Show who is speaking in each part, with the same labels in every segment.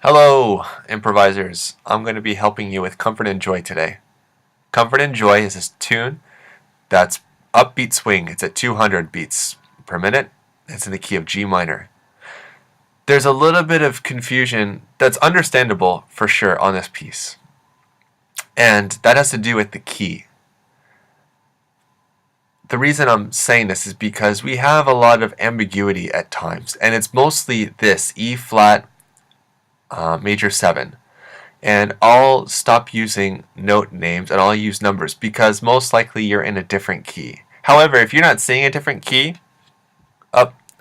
Speaker 1: Hello, improvisers. I'm going to be helping you with Comfort and Joy today. Comfort and Joy is a tune that's upbeat swing. It's at 200 beats per minute. It's in the key of G minor. There's a little bit of confusion that's understandable for sure on this piece. And that has to do with the key. The reason I'm saying this is because we have a lot of ambiguity at times, and it's mostly this E flat major 7. And I'll stop using note names and I'll use numbers because most likely you're in a different key. However, if you're not seeing a different key,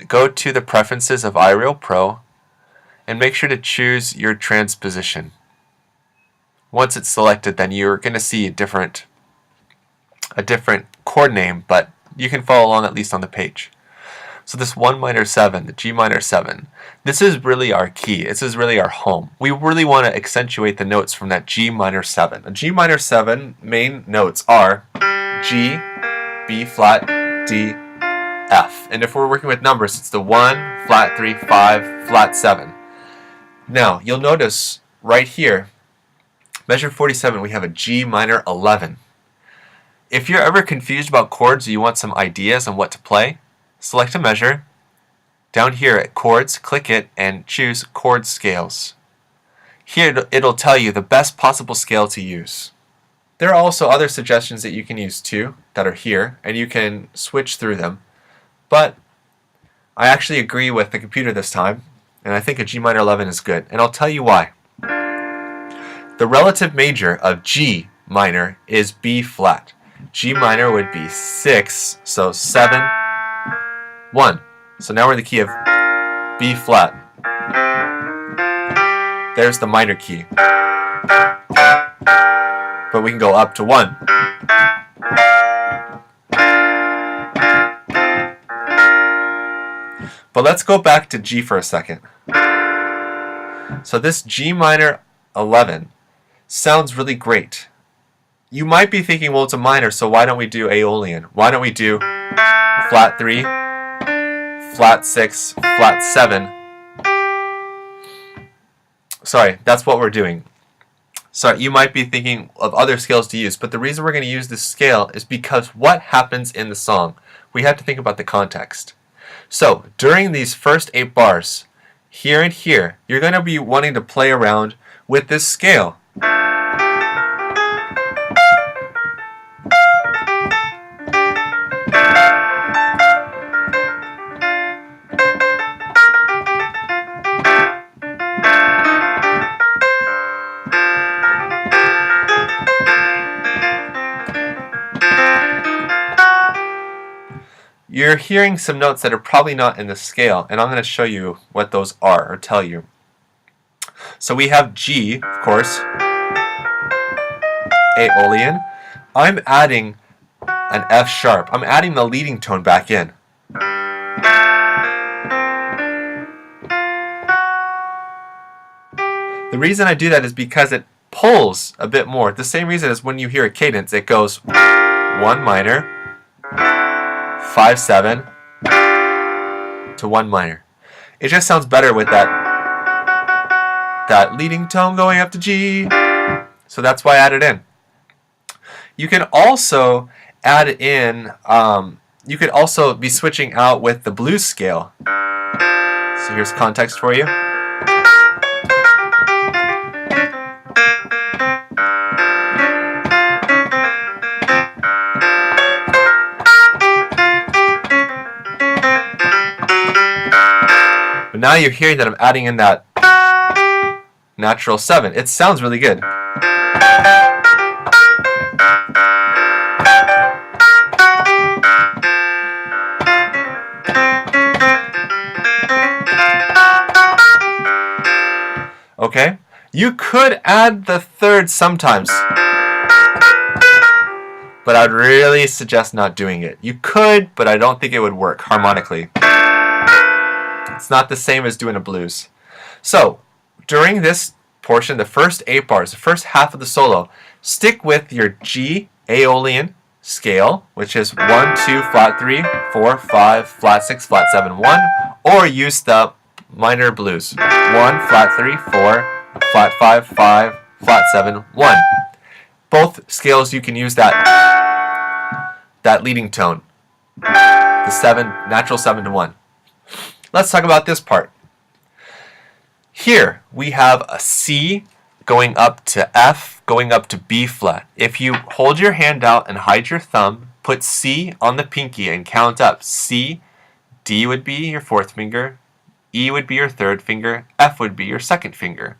Speaker 1: go to the preferences of iReal Pro and make sure to choose your transposition. Once it's selected, then you're going to see a different chord name, but you can follow along at least on the page. So this 1 minor 7, the G minor 7, this is really our key. This is really our home. We really want to accentuate the notes from that G minor 7. A G minor 7 main notes are G, B flat, D, F. And if we're working with numbers, it's the 1, flat 3, 5, flat 7. Now, you'll notice right here, measure 47, we have a G minor 11. If you're ever confused about chords or you want some ideas on what to play, select a measure. Down here at chords, click it and choose chord scales. Here it'll tell you the best possible scale to use. There are also other suggestions that you can use too that are here, and you can switch through them. But I actually agree with the computer this time, and I think a G minor 11 is good, and I'll tell you why. The relative major of G minor is B flat. G minor would be 6, so 7, 1. So now we're in the key of B flat. There's the minor key. But we can go up to 1. But let's go back to G for a second. So this G minor 11 sounds really great. You might be thinking, well, it's a minor, so why don't we do Aeolian? Why don't we do flat 3, flat 6, flat 7? Sorry, that's what we're doing. Sorry, you might be thinking of other scales to use, but the reason we're going to use this scale is because what happens in the song? We have to think about the context. So, during these first 8 bars, here and here, you're going to be wanting to play around with this scale. You're hearing some notes that are probably not in the scale, and I'm going to show you what those are, or tell you. So we have G, of course, Aeolian. I'm adding an F sharp. I'm adding the leading tone back in. The reason I do that is because it pulls a bit more. The same reason as when you hear a cadence, it goes 1 minor, 5, 7 to 1 minor. It just sounds better with that leading tone going up to G. So that's why I added in. You can also add in, you could also be switching out with the blues scale. So here's context for you. But now you're hearing that I'm adding in that natural 7. It sounds really good. Okay? You could add the third sometimes, but I'd really suggest not doing it. You could, but I don't think it would work harmonically. It's not the same as doing a blues. So, during this portion, the first 8 bars, the first half of the solo, stick with your G Aeolian scale, which is 1, 2, flat 3, 4, 5, flat 6, flat 7, 1, or use the minor blues. 1, flat 3, 4, flat 5, 5, flat 7, 1. Both scales you can use that leading tone. The 7, natural 7 to 1. Let's talk about this part. Here we have a C going up to F, going up to B flat. If you hold your hand out and hide your thumb, put C on the pinky and count up. C, D would be your fourth finger, E would be your third finger, F would be your second finger.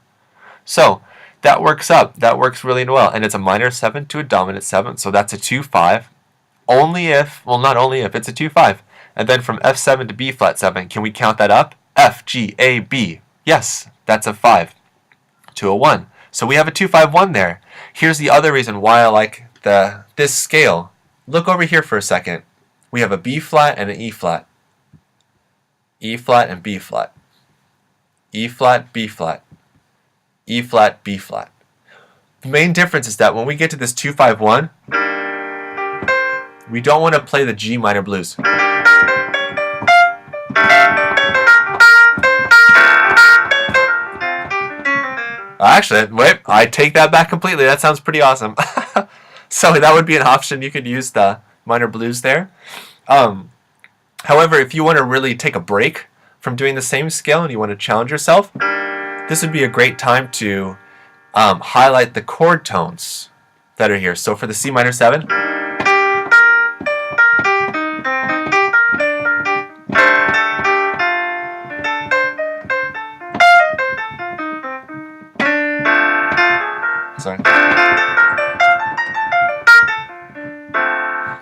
Speaker 1: So that works up. That works really well. And it's a minor 7 to a dominant 7, so that's a 2-5. Only if, well, not only if, it's a 2-5. And then from F7 to B flat 7, can we count that up? F, G, A, B. Yes, that's a 5 to a 1. So we have a 2-5-1 there. Here's the other reason why I like this scale. Look over here for a second. We have a B flat and an E flat. E flat and B flat. E flat, B flat. E flat, B flat. The main difference is that when we get to this 2-5-1, we don't want to play the G minor blues. Actually, wait, I take that back completely. That sounds pretty awesome. So that would be an option. You could use the minor blues there. However, if you want to really take a break from doing the same scale and you want to challenge yourself, this would be a great time to highlight the chord tones that are here. So for the C minor 7, sorry.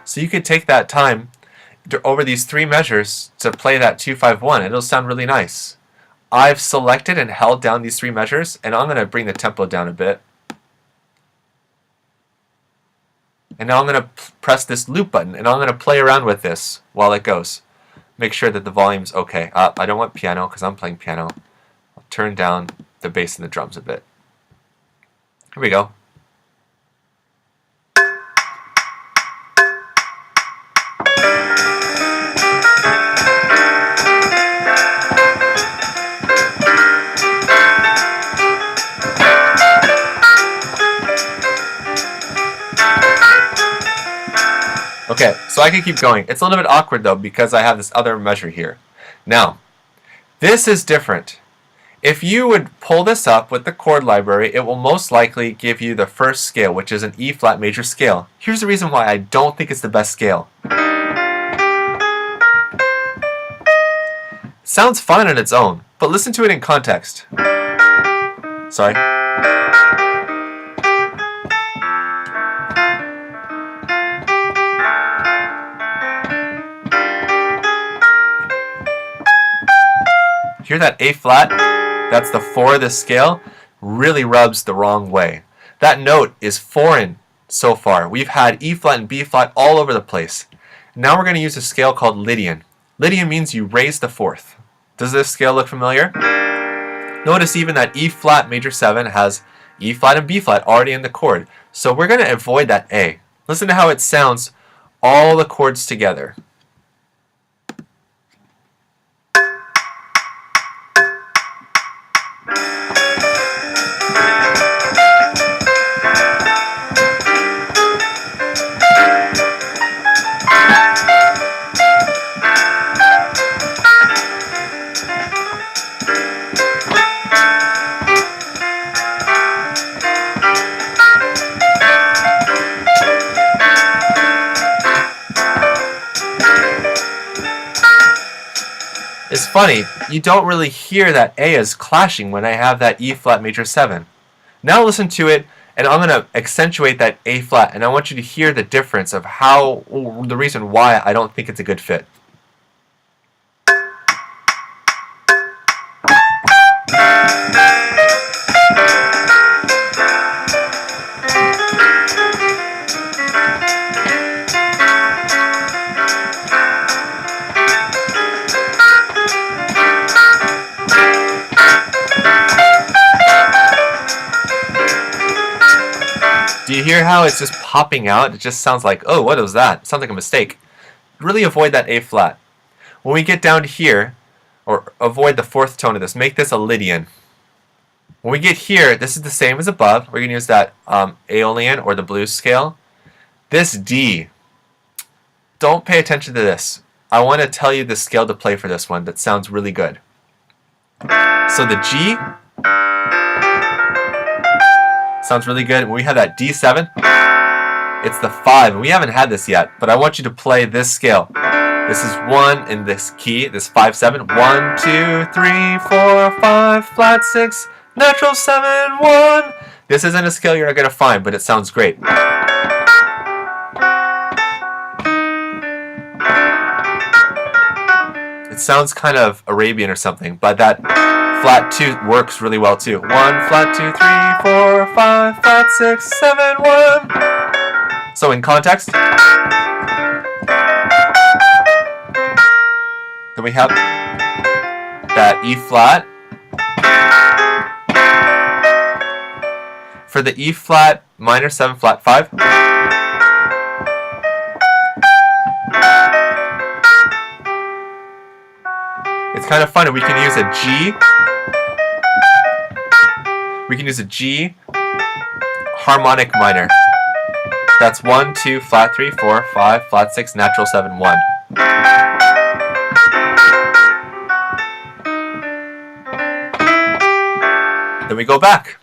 Speaker 1: So you could take that time over these 3 measures to play that 2-5-1. It'll sound really nice. I've selected and held down these 3 measures, and I'm going to bring the tempo down a bit. And now I'm going to press this loop button, and I'm going to play around with this while it goes. Make sure that the volume's okay. I don't want piano because I'm playing piano. I'll turn down the bass and the drums a bit. Here we go. Okay, so I can keep going. It's a little bit awkward though because I have this other measure here. Now, this is different. If you would pull this up with the chord library, it will most likely give you the first scale, which is an E flat major scale. Here's the reason why I don't think it's the best scale. Sounds fine on its own, but listen to it in context. Sorry. Hear that A flat? That's the 4 of this scale. Really rubs the wrong way. That note is foreign so far. We've had E flat and B flat all over the place. Now we're going to use a scale called Lydian. Lydian means you raise the 4th. Does this scale look familiar? Notice even that E flat major 7 has E flat and B flat already in the chord. So we're going to avoid that A. Listen to how it sounds, all the chords together. It's funny, you don't really hear that A is clashing when I have that E flat major 7. Now listen to it, and I'm going to accentuate that A flat, and I want you to hear the difference of the reason why I don't think it's a good fit. Do you hear how it's just popping out? It just sounds like, oh, what was that? It sounds like a mistake. Really avoid that A flat. When we get down to here, or avoid the fourth tone of this. Make this a Lydian. When we get here, this is the same as above. We're going to use that Aeolian or the blues scale. This D, don't pay attention to this. I want to tell you the scale to play for this one that sounds really good. So the G sounds really good. When we have that D7, it's the 5. And we haven't had this yet, but I want you to play this scale. This is 1 in this key, this 5-7. 1, 2, 3, 4, 5, flat 6, natural 7, 1. This isn't a scale you're not going to find, but it sounds great. It sounds kind of Arabian or something, but that flat 2 works really well too. 1, flat 2, 3, 4, 5, flat 6, 7, 1. So in context, then we have that E flat. For the E flat minor 7 flat 5, it's kind of fun. We can use a G. We can use a G harmonic minor. That's 1, 2, flat 3, 4, 5, flat 6, natural 7, 1. Then we go back.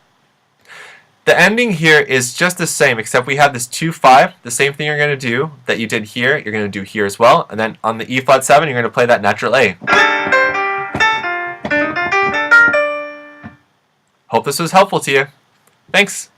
Speaker 1: The ending here is just the same, except we have this 2-5. The same thing you're going to do that you did here, you're going to do here as well. And then on the E flat 7, you're going to play that natural A. Hope this was helpful to you. Thanks.